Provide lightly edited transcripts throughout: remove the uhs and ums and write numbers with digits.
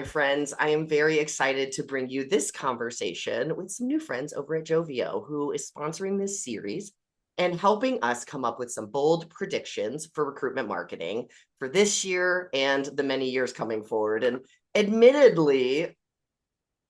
my friends. I am very excited to bring you this conversation with some new friends over at Jovio, who is sponsoring this series and helping us come up with some bold predictions for recruitment marketing for this year and the many years coming forward. And admittedly,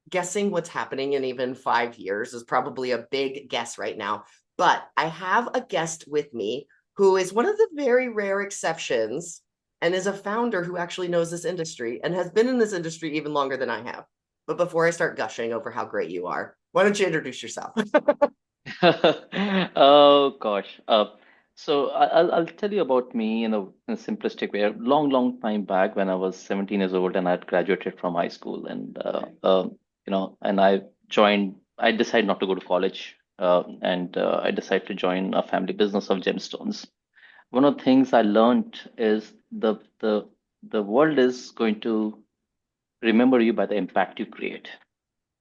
guessing what's happening in even 5 years is probably a big guess right now. But I have a guest with me who is one of the very rare exceptions and is a founder who actually knows this industry and has been in this industry even longer than I have. But before I start gushing over how great you are, why don't you introduce yourself? Oh gosh. So I'll tell you about me in a simplistic way. A long, long time back when I was 17 years old and I had graduated from high school, and and I decided not to go to college, and I decided to join a family business of gemstones. One of the things I learned is the world is going to remember you by the impact you create,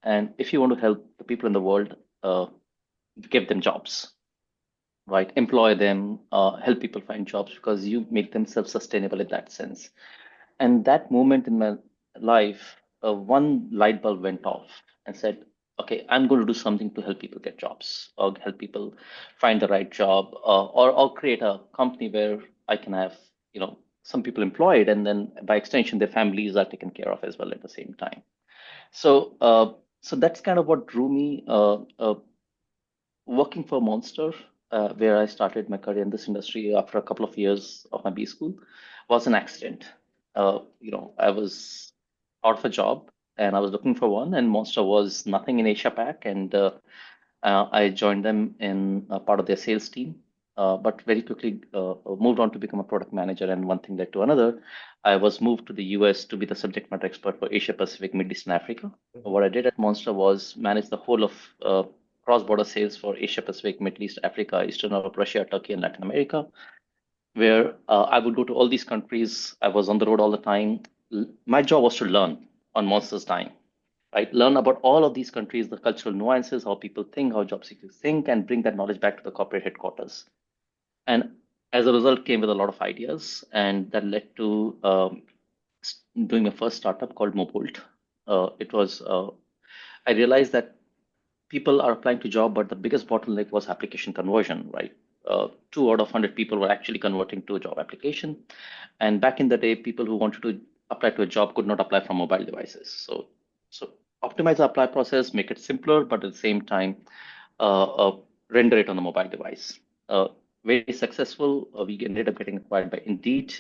and if you want to help the people in the world, give them jobs, right? Employ them, help people find jobs because you make them self-sustainable in that sense. And that moment in my life, one light bulb went off and said, okay, I'm going to do something to help people get jobs or help people find the right job, or create a company where I can have, some people employed, and then by extension, their families are taken care of as well at the same time. So that's kind of what drew me. Working for Monster, where I started my career in this industry after a couple of years of my B school, was an accident. I was out of a job and I was looking for one, and Monster was nothing in Asia Pac, and I joined them in a part of their sales team. But very quickly moved on to become a product manager, and one thing led to another. I was moved to the US to be the subject matter expert for Asia Pacific, Middle East, and Africa. What I did at Monster was manage the whole of cross-border sales for Asia Pacific, Middle East, Africa, Eastern Europe, Russia, Turkey, and Latin America, where I would go to all these countries. I was on the road all the time. My job was to learn on Monster's time, right? Learn about all of these countries, the cultural nuances, how people think, how job seekers think, and bring that knowledge back to the corporate headquarters. And as a result, came with a lot of ideas, and that led to doing my first startup called Mobolt. I realized that people are applying to job, but the biggest bottleneck was application conversion, right? 2 out of 100 people were actually converting to a job application. And back in the day, people who wanted to apply to a job could not apply from mobile devices. So optimize the apply process, make it simpler, but at the same time, uh, uh, render it on the mobile device. Uh, Very successful. We ended up getting acquired by Indeed.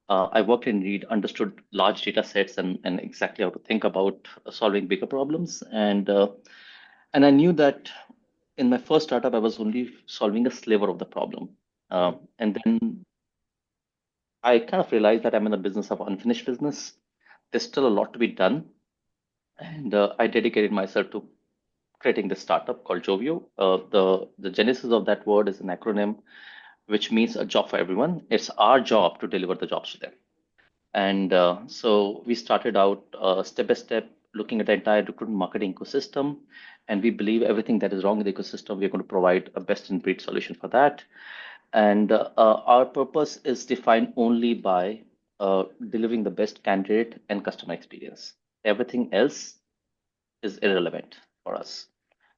I worked in Indeed, understood large data sets and exactly how to think about solving bigger problems. And I knew that in my first startup, I was only solving a sliver of the problem. And then I kind of realized that I'm in the business of unfinished business. There's still a lot to be done. And I dedicated myself to creating this startup called Jovio. The genesis of that word is an acronym, which means a job for everyone. It's our job to deliver the jobs to them. And so we started out step by step, looking at the entire recruitment marketing ecosystem. And we believe everything that is wrong in the ecosystem, we're going to provide a best in breed solution for that. And our purpose is defined only by delivering the best candidate and customer experience. Everything else is irrelevant for us.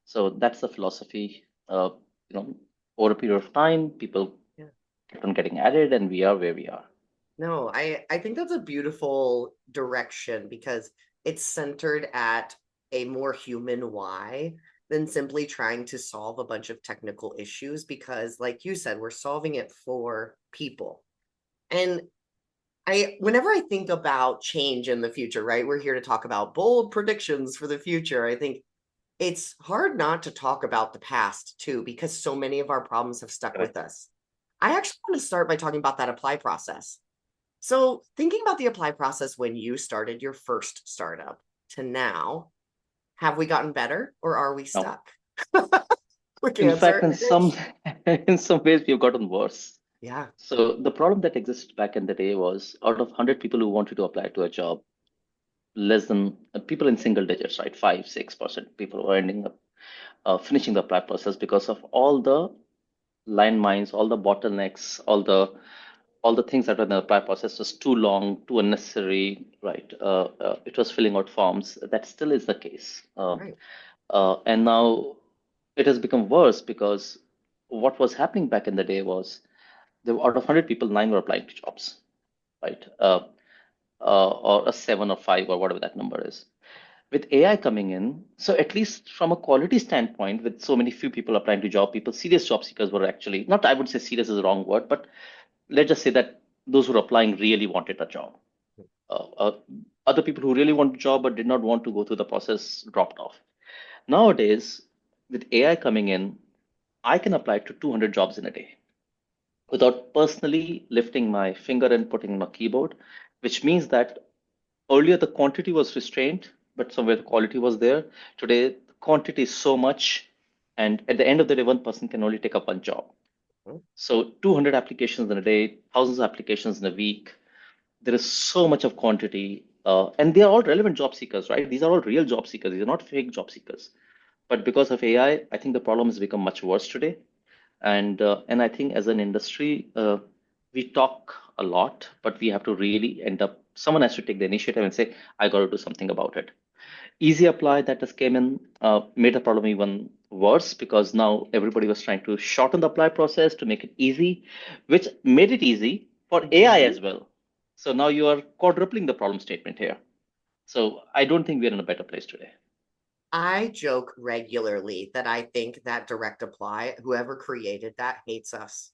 So that's the philosophy. Over a period of time, people Yeah. kept on getting added, and we are where we are. No, I think that's a beautiful direction because it's centered at a more human why than simply trying to solve a bunch of technical issues because like you said, we're solving it for people. And I whenever I think about change in the future, right? We're here to talk about bold predictions for the future. I think it's hard not to talk about the past too because so many of our problems have stuck with Correct. us. I actually want to start by talking about that apply process. So, thinking about the apply process when you started your first startup to now, have we gotten better or are we Now, stuck? Quick in fact, answer. in some in some ways, we've gotten worse. Yeah. So the problem that existed back in the day was out of 100 people who wanted to apply to a job, less than people in single digits, right? 5, 6% people were ending up finishing the apply process because of all the landmines, all the bottlenecks, all the all the things that were in the apply process was too long, too unnecessary, right? It was filling out forms. That still is the case. Right. And now it has become worse because what was happening back in the day was there were, out of 100 people, nine were applying to jobs, right? Or a seven or five or whatever that number is. With AI coming in, so at least from a quality standpoint, with so many few people applying to job, people, serious job seekers were actually not, I would say serious is the wrong word, but let's just say that those who were applying really wanted a job. Uh, uh, Other people who really want a job but did not want to go through the process dropped off. Nowadays, with AI coming in, I can apply to 200 jobs in a day without personally lifting my finger and putting my keyboard, which means that earlier the quantity was restrained, but somewhere the quality was there. Today, the quantity is so much, and at the end of the day, one person can only take up one job. Mhm. So 200 applications in a day, thousands of applications in a week. There is so much of quantity, and they are all relevant job seekers, right? These are all real job seekers. These are not fake job seekers. But because of AI, I think the problem has become much worse today. And I think as an industry, we talk a lot, but we have to really end up. Someone has to take the initiative and say, "I got to do something about it." Easy apply that just came in made the problem even worse because now everybody was trying to shorten the apply process to make it easy, which made it easy for AI Mhm. as well. So now you are quadrupling the problem statement here. So I don't think we're in a better place today. I joke regularly that I think that direct apply, whoever created that, hates us.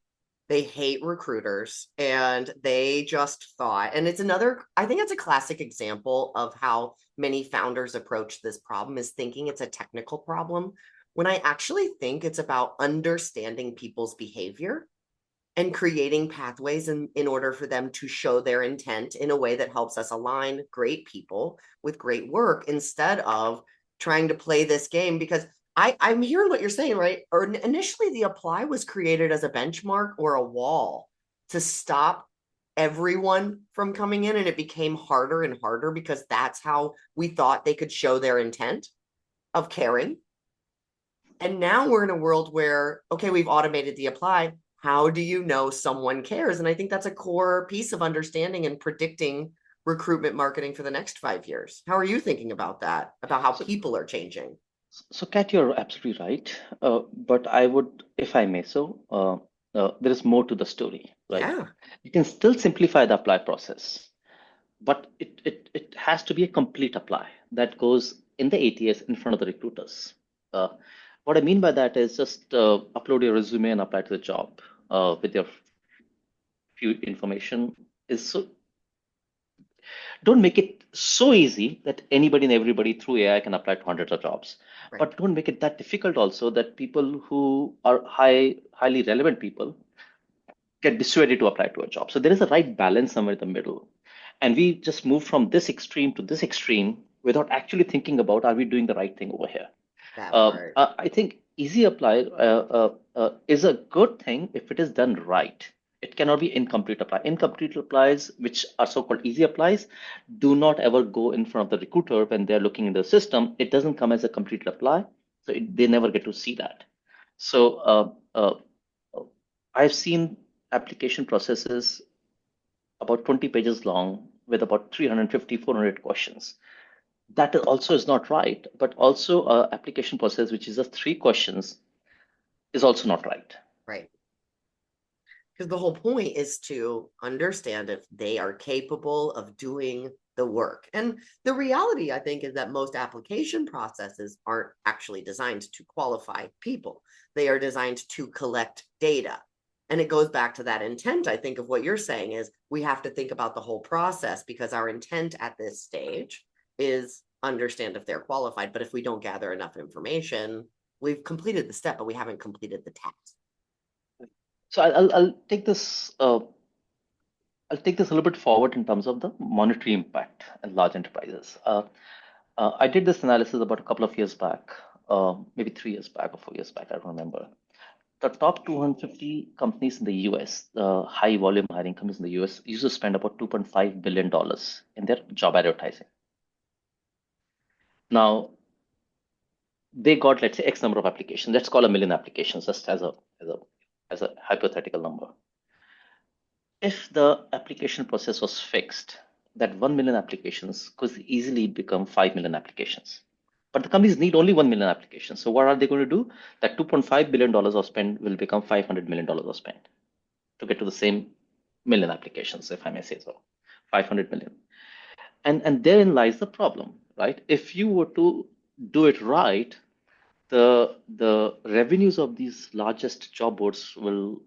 They hate recruiters and they just thought, and it's another, I think it's a classic example of how many founders approach this problem is thinking it's a technical problem when I actually think it's about understanding people's behavior and creating pathways in order for them to show their intent in a way that helps us align great people with great work instead of trying to play this game because I'm hearing what you're saying, right? Or initially the apply was created as a benchmark or a wall to stop everyone from coming in and it became harder and harder because that's how we thought they could show their intent of caring. And now we're in a world where, okay, we've automated the apply. How do you know someone cares? And I think that's a core piece of understanding and predicting recruitment marketing for the next 5 years. How are you thinking about that? About how So, people are changing? so Kat, you're absolutely right. But I would, if I may, there is more to the story, right? Yeah, You can still simplify the apply process, but it has to be a complete apply that goes in the ATS in front of the recruiters. Uh, what I mean by that is just upload your resume and apply to the job with your few information. Is so Don't make it so easy that anybody and everybody through AI can apply to hundreds of jobs. right. But don't make it that difficult also that people who are highly relevant people get dissuaded to apply to a job. So there is a right balance somewhere in the middle. And we just move from this extreme to this extreme without actually thinking about are we doing the right thing over here? That part. I think easy apply is a good thing if it is done right. It cannot be incomplete apply. Incomplete applies, which are so-called easy applies, do not ever go in front of the recruiter when they're looking in the system. It doesn't come as a complete apply, so they never get to see that. So I've seen application processes about 20 pages long with about 350, 400 questions. That also is not right, but also application process, which is just three questions, is also not right. Right. Because the whole point is to understand if they are capable of doing the work. And the reality, I think, is that most application processes aren't actually designed to qualify people, they are designed to collect data. And it goes back to that intent. I think of what you're saying is we have to think about the whole process because our intent at this stage is understand if they're qualified. But if we don't gather enough information, we've completed the step, but we haven't completed the task. So I'll take this a little bit forward in terms of the monetary impact in large enterprises. I did this analysis about a couple of years back, maybe 3 years back or 4 years back, I don't remember. The top 250 companies in the US, the high volume hiring companies in the US, used to spend about $2.5 billion in their job advertising. Now, they got, let's say, X number of applications. Let's call a million applications just as a hypothetical number. If the application process was fixed, that 1 million applications could easily become 5 million applications. But the companies need only 1 million applications. So what are they going to do? That $2.5 billion of spend will become $500 million of spend to get to the same million applications, if I may say so. 500 million. And therein lies the problem, right? If you were to do it right, the revenues of these largest job boards will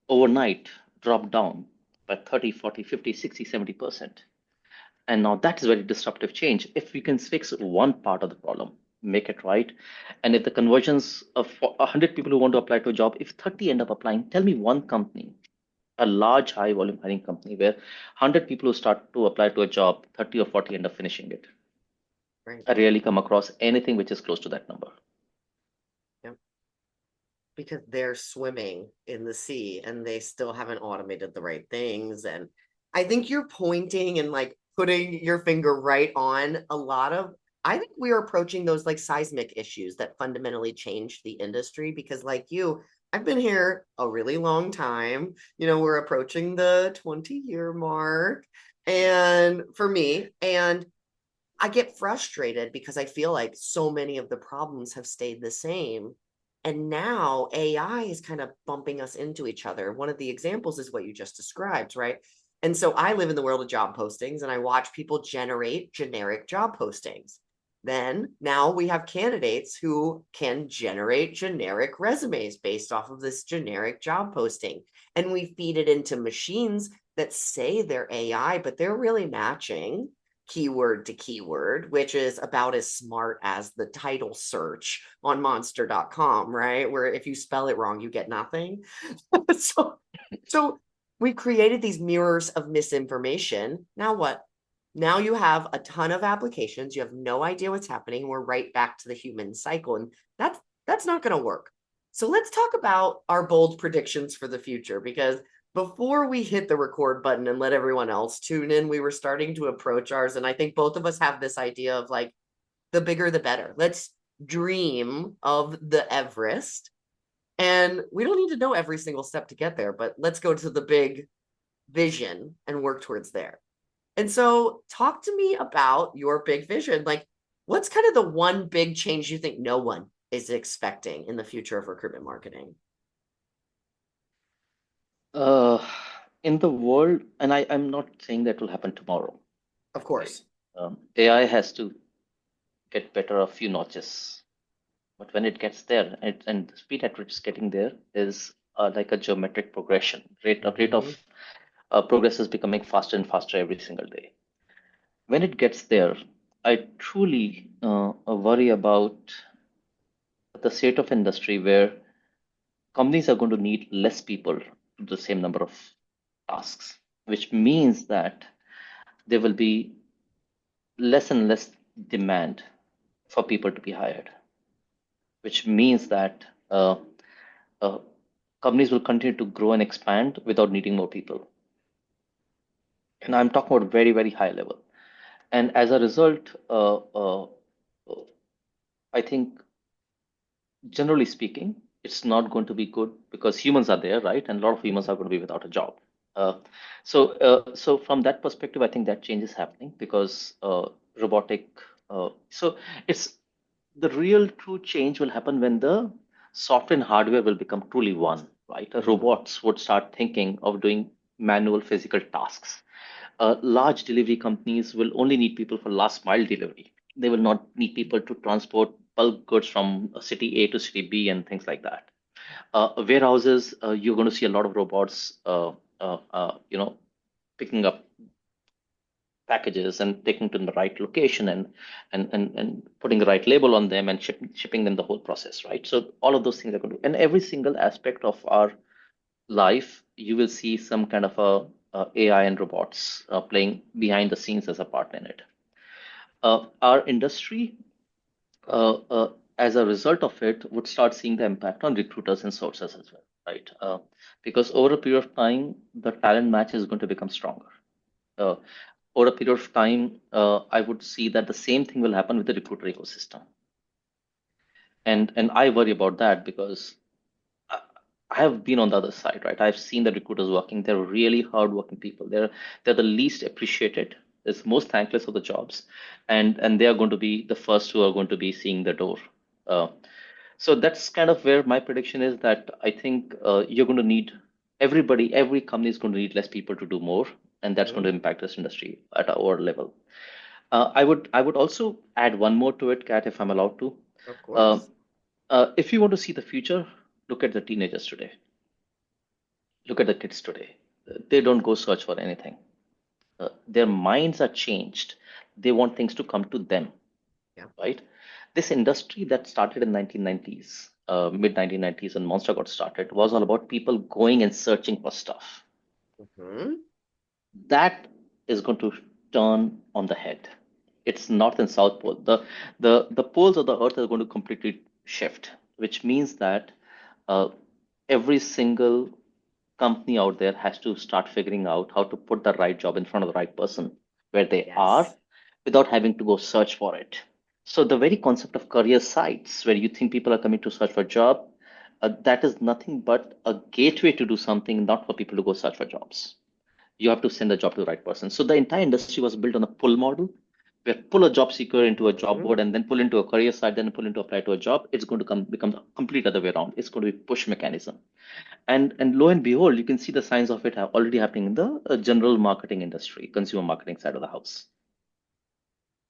overnight drop down by 30, 40, 50, 60, 70%. And now that is very disruptive change. If we can fix one part of the problem, make it right. And if the conversions of 100 people who want to apply to a job, if 30 end up applying, tell me one company, a large high volume hiring company where 100 people who start to apply to a job, 30 or 40 end up finishing it. Right. I rarely come across anything which is close to that number. Yep. Because they're swimming in the sea and they still haven't automated the right things. And I think you're pointing and like putting your finger right on a lot of, I think we are approaching those like seismic issues that fundamentally changed the industry. Because, like you, I've been here a really long time. We're approaching the 20-year mark. And for me, and I get frustrated because I feel like so many of the problems have stayed the same. And now AI is kind of bumping us into each other. One of the examples is what you just described, right? And so I live in the world of job postings and I watch people generate generic job postings. Then now we have candidates who can generate generic resumes based off of this generic job posting. And we feed it into machines that say they're AI, but they're really matching keyword to keyword, which is about as smart as the title search on monster.com, right? Where if you spell it wrong, you get nothing. so, so we've created these mirrors of misinformation. Now what? Now you have a ton of applications. You have no idea what's happening. We're right back to the human cycle. And that's not going to work. So let's talk about our bold predictions for the future, because before we hit the record button and let everyone else tune in, we were starting to approach ours. And I think both of us have this idea of like, the bigger, the better. Let's dream of the Everest. And we don't need to know every single step to get there, but let's go to the big vision and work towards there. And so, talk to me about your big vision. Like, what's kind of the one big change you think no one is expecting in the future of recruitment marketing? Uh, in the world, and I'm not saying that will happen tomorrow, Of right? course. AI has to get better a few notches. But when it gets there, and the speed at which it's getting there is like a geometric progression. Rate of Mhm. progress is becoming faster and faster every single day. When it gets there, I truly worry about the state of industry where companies are going to need less people to do the same number of tasks, which means that there will be less and less demand for people to be hired, which means that uh, companies will continue to grow and expand without needing more people. And I'm talking about very, very high level. And as a result, I think generally speaking, it's not going to be good because humans are there, right? And a lot of humans are going to be without a job. Uh, so from that perspective, I think that change is happening because robotic. So it's the real true change will happen when the software and hardware will become truly one, right? Mhm. Robots would start thinking of doing manual physical tasks. Large delivery companies will only need people for last mile delivery. They will not need people to transport bulk goods from city A to city B and things like that. Warehouses, you're going to see a lot of robots, picking up packages and taking to the right location and putting the right label on them and shipping them the whole process, right? So all of those things are going to, and every single aspect of our life, you will see some kind of AI and robots playing behind the scenes as a part in it. Our industry, as a result of it, would start seeing the impact on recruiters and sources as well, right? Because over a period of time, the talent match is going to become stronger. Uh, Over a period of time, I would see that the same thing will happen with the recruiter ecosystem, and I worry about that because I, I have been on the other side, right? I've seen the recruiters working. They're really hardworking people. They're the least appreciated. It's most thankless of the jobs, and they are going to be the first who are going to be seeing the door. Uh, so that's kind of where my prediction is that I think you're going to need every company is going to need less people to do more, and that's going to Mhm. impact this industry at our level. I would also add one more to it, Kat, if I'm allowed to. Of Uh, course. if you want to see the future, look at the teenagers today. Look at the kids today. They don't go search for anything. Their minds are changed. They want things to come to them, Yeah. right? This industry that started in 1990s, mid 1990s, when Monster got started, was all about people going and searching for stuff. Hmm. That is going to turn on the head. It's North and South Pole. The poles of the Earth are going to completely shift, which means that uh, every single company out there has to start figuring out how to put the right job in front of the right person where they are Yes. without having to go search for it. So the very concept of career sites where you think people are coming to search for a job, that is nothing but a gateway to do something, not for people to go search for jobs. You have to send the job to the right person. So the entire industry was built on a pull model, where pull a job seeker into a job Hmm. board and then pull into a career site, then pull into apply to a job. It's going to become the complete other way around. It's going to be push mechanism. And lo and behold, you can see the signs of it already happening in the general marketing industry, consumer marketing side of the house.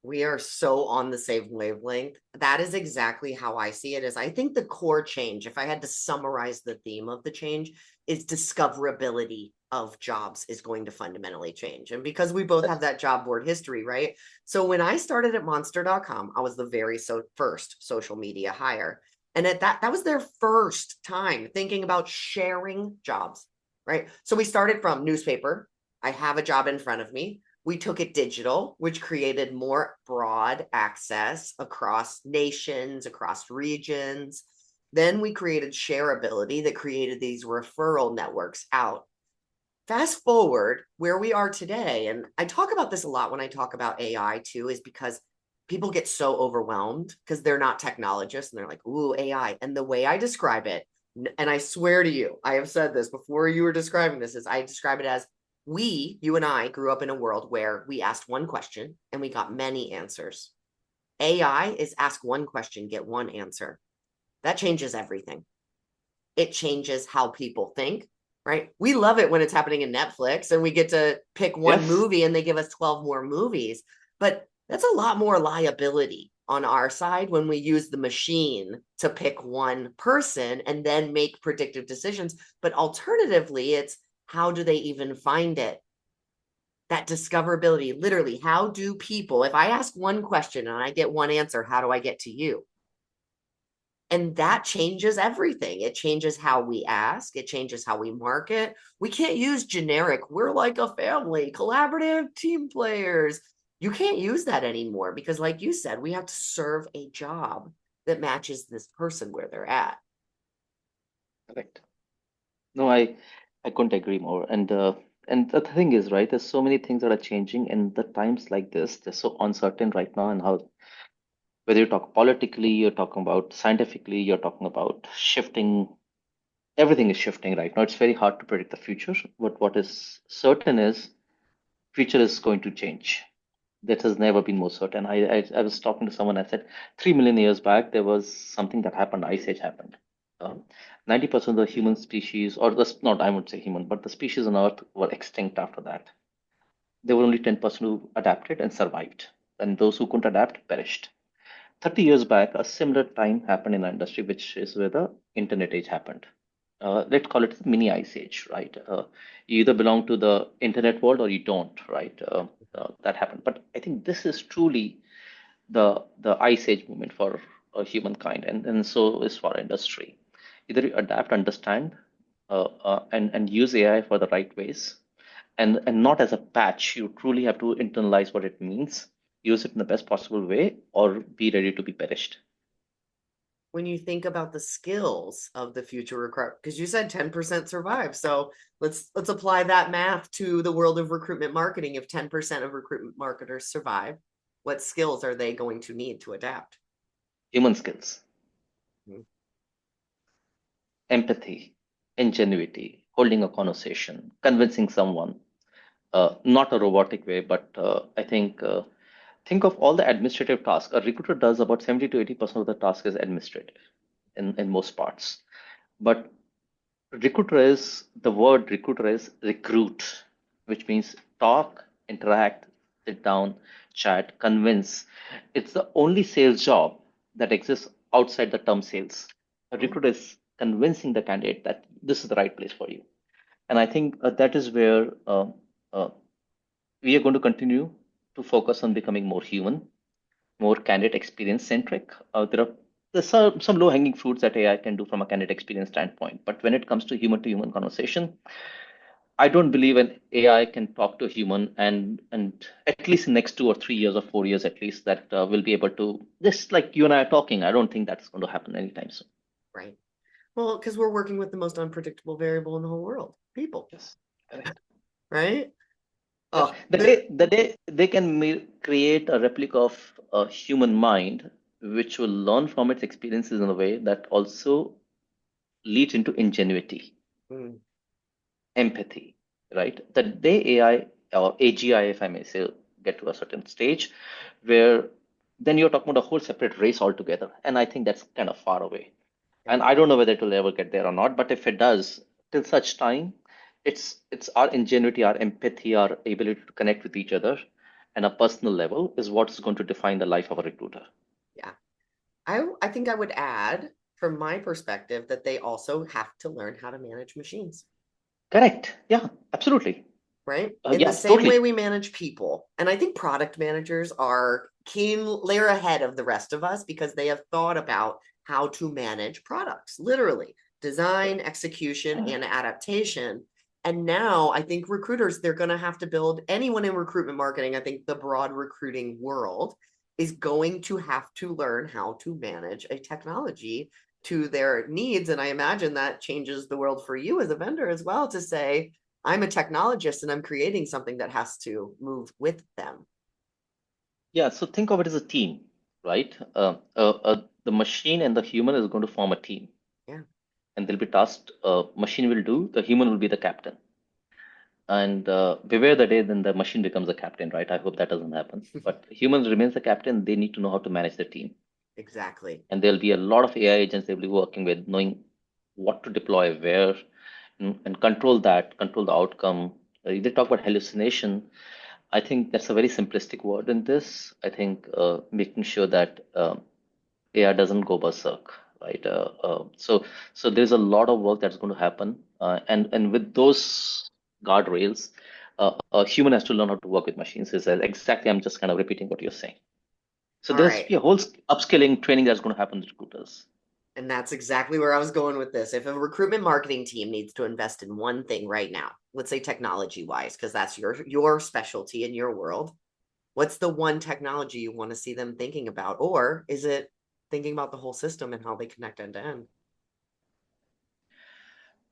We are so on the same wavelength. That is exactly how I see it. Is I think the core change, if I had to summarize the theme of the change, is discoverability of jobs is going to fundamentally change. And because we both have Yes. that job board history, right? So when I started at monster.com, I was the very first social media hire. And at that was their first time thinking about sharing jobs, right? So we started from newspaper. I have a job in front of me. We took it digital, which created more broad access across nations, across regions. Then we created shareability that created these referral networks out. Fast forward where we are today, and I talk about this a lot when I talk about AI too, is because people get so overwhelmed because they're not technologists and they're like, ooh, AI. And the way I describe it, and I swear to you, I have said this before you were describing this, is I describe it as you and I grew up in a world where we asked one question and we got many answers. AI is ask one question, get one answer. That changes everything. It changes how people think, right? We love it when it's happening in Netflix and we get to pick one Yes. movie and they give us 12 more movies. But that's a lot more liability on our side when we use the machine to pick one person and then make predictive decisions. But alternatively, it's how do they even find it? That discoverability, literally, how do people, if I ask one question and I get one answer, how do I get to you? And that changes everything. It changes how we ask, it changes how we market. We can't use generic, we're like a family, collaborative team players. You can't use that anymore because, like you said, we have to serve a job that matches this person where they're at. Correct. No, I couldn't agree more. And the thing is, right, there's so many things that are changing, and the times like this, they're so uncertain right now, and how whether you talk politically, you're talking about scientifically, you're talking about shifting. Everything is shifting right now. It's very hard to predict the future, but what is certain is future is going to change. That has never been more certain. I was talking to someone. I said 3 million years back there was something that happened. Ice age happened. Um, 90% of the human species, or the not I would say human, but the species on Earth were extinct after that. There were only 10% who adapted and survived, and those who couldn't adapt perished. 30 years back, a similar time happened in our industry, which is where the internet age happened. Let's call it the mini ice age, right? You either belong to the internet world or you don't, right? That happened. But I think this is truly the ice age movement for humankind, and so is for our industry. Either you adapt, understand, and use AI for the right ways, and not as a patch. You truly have to internalize what it means, use it in the best possible way, or be ready to be perished. When you think about the skills of the future recruit, because you said 10% survive, so let's apply that math to the world of recruitment marketing. If 10% of recruitment marketers survive, what skills are they going to need to adapt? Human skills, Mhm. empathy, ingenuity, holding a conversation, convincing someone, not a robotic way, but think of all the administrative tasks. A recruiter does about 70 to 80% of the task is administrative in most parts. But the word recruiter is recruit, which means talk, interact, sit down, chat, convince. It's the only sales job that exists outside the term sales. A Mm, recruiter is convincing the candidate that this is the right place for you. And I think that is where uh, we are going to continue to focus on becoming more human, more candidate experience centric. There's some low hanging fruits that AI can do from a candidate experience standpoint, but when it comes to human conversation, I don't believe an AI can talk to a human, and at least in next 2 or 3 years or 4 years at least that will be able to, just like you and I are talking. I don't think that's going to happen anytime soon. right. Well, because we're working with the most unpredictable variable in the whole world, people, Yes, correct. right? Yep. Oh, there. The day they can create a replica of a human mind, which will learn from its experiences in a way that also leads into ingenuity, Mm, empathy, right? The day AI or AGI, if I may say, get to a certain stage where then you're talking about a whole separate race altogether. And I think that's kind of far away. it And I don't is. know whether it will ever get there or not, but if it does, till such time, it's our ingenuity, our empathy, our ability to connect with each other and a personal level is what is going to define the life of a recruiter. Yeah. I think I would add, from my perspective, that they also have to learn how to manage machines, Correct. Yeah, absolutely. right? In the Yeah, same way totally. we manage people. And I think product managers are keen layer ahead of the rest of us because they have thought about how to manage products, literally design, execution, and adaptation. And now I think recruiters, they're going to have to build anyone in recruitment marketing. I think the broad recruiting world is going to have to learn how to manage a technology to their needs. And I imagine that changes the world for you as a vendor as well to say, I'm a technologist and I'm creating something that has to move with them. Yeah, so think of it as a team, right? The machine and the human is going to form a team, Yeah. and there'll be tasks machine will do, the human will be the captain. And beware the day then the machine becomes the captain, right? I hope that doesn't happen. But humans remains the captain. They need to know how to manage the team. Exactly. And there'll be a lot of AI agents they'll be working with, knowing what to deploy where, and control that, control the outcome. They talk about hallucination. I think that's a very simplistic word in this. I think making sure that AI doesn't go berserk, right? So there's a lot of work that's going to happen, and with those guardrails, a human has to learn how to work with machines. Is exactly? I'm just kind of repeating what you're saying. So All there's right. be a whole upskilling training that's going to happen with recruiters. And that's exactly where I was going with this. If a recruitment marketing team needs to invest in one thing right now, let's say technology wise, because that's your specialty in your world, what's the one technology you want to see them thinking about? Or is it thinking about the whole system and how they connect end to end?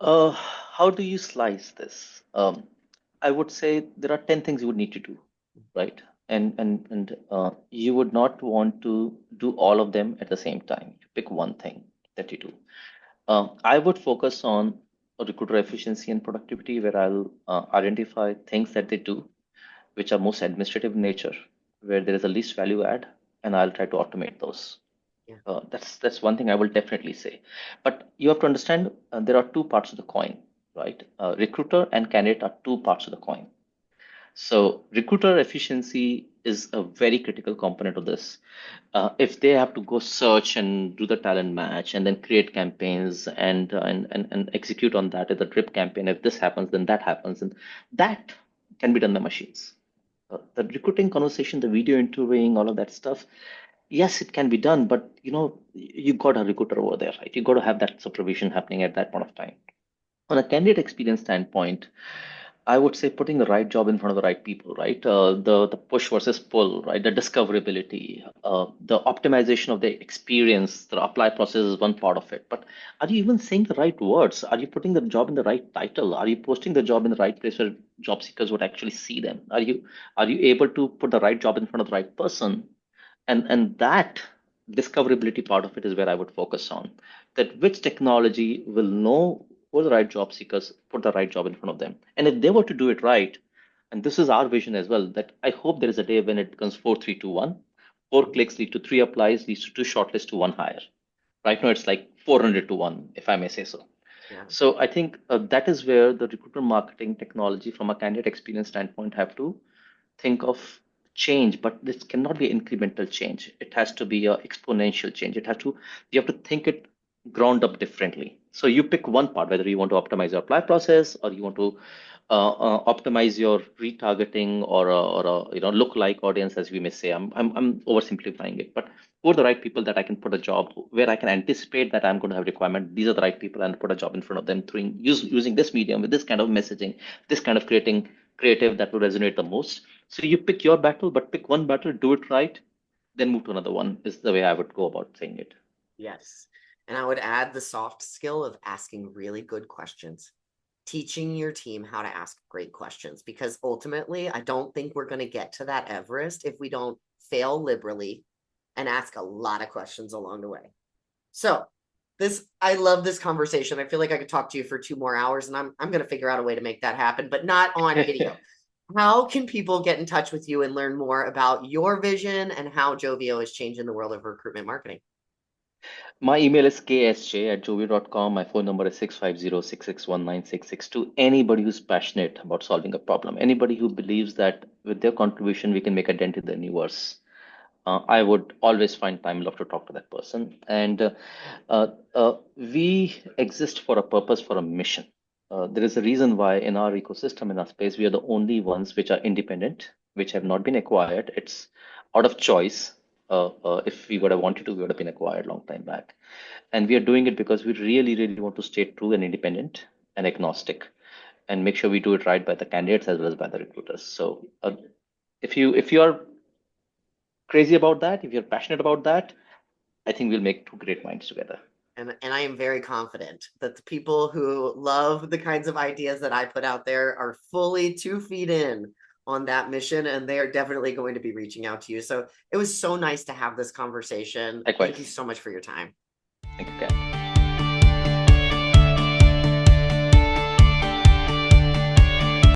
How do you slice this? I would say there are 10 things you would need to do, right? And you would not want to do all of them at the same time. You pick one thing that you do. I would focus on recruiter efficiency and productivity, where I'll identify things that they do which are most administrative in nature, where there is a least value add, and I'll try to automate those. Yeah. That's one thing I will definitely say. But you have to understand there are two parts of the coin, right? Recruiter and candidate are two parts of the coin. So recruiter efficiency is a very critical component of this. If they have to go search and do the talent match and then create campaigns and execute on that as a drip campaign, if this happens, then that happens, and that can be done by machines. The recruiting conversation, the video interviewing, all of that stuff, yes, it can be done, but you got a recruiter over there, right? You got to have that supervision happening at that point of time. On a candidate experience standpoint, I would say putting the right job in front of the right people, right? The push versus pull, right? The discoverability, the optimization of the experience, the apply process is one part of it. But are you even saying the right words? Are you putting the job in the right title? Are you posting the job in the right place where job seekers would actually see them? Are you able to put the right job in front of the right person? And that discoverability part of it is where I would focus on. That which technology will know who are the right job seekers, put the right job in front of them. And if they were to do it right, and this is our vision as well, that I hope there is a day when it becomes 4-3-2-1. 4 clicks lead to 3 applies, leads to 2 shortlists to 1 hire. Right now, it's like 400-1, if I may say so. Yeah. So I think that is where the recruitment marketing technology, from a candidate experience standpoint, have to think of change, but this cannot be incremental change. It has to be a exponential change. You have to think it ground up differently. So you pick one part, whether you want to optimize your apply process or you want to optimize your retargeting or look-alike audience, as we may say. I'm oversimplifying it, but who are the right people that I can put a job where I can anticipate that I'm going to have requirement. These are the right people, and put a job in front of them through using this medium with this kind of messaging, this kind of creating creative that will resonate the most. So you pick your battle, but pick one battle, do it right, then move to another one, is the way I would go about saying it. Yes. And I would add the soft skill of asking really good questions, teaching your team how to ask great questions, because ultimately, I don't think we're going to get to that Everest if we don't fail liberally and ask a lot of questions along the way. So, I love this conversation. I feel like I could talk to you for 2 more hours, and I'm going to figure out a way to make that happen, but not on video. How can people get in touch with you and learn more about your vision and how Jovio is changing the world of recruitment marketing? My email is ksj@jovio.com. My phone number is 650-661-9662. Anybody who's passionate about solving a problem, anybody who believes that with their contribution we can make a dent in the universe, I would always find time love to talk to that person. And we exist for a purpose, for a mission. There is a reason why in our ecosystem, in our space, we are the only ones which are independent, which have not been acquired. It's out of choice. If we would have wanted to, we would have been acquired long time back. And we are doing it because we really, really want to stay true and independent and agnostic, and make sure we do it right by the candidates as well as by the recruiters. So if you are crazy about that, if you're passionate about that, I think we'll make two great minds together. And I am very confident that the people who love the kinds of ideas that I put out there are fully 2 feet in on that mission, and they are definitely going to be reaching out to you. So it was so nice to have this conversation. Thank you Likewise. so much for your time. Thank you, Kat.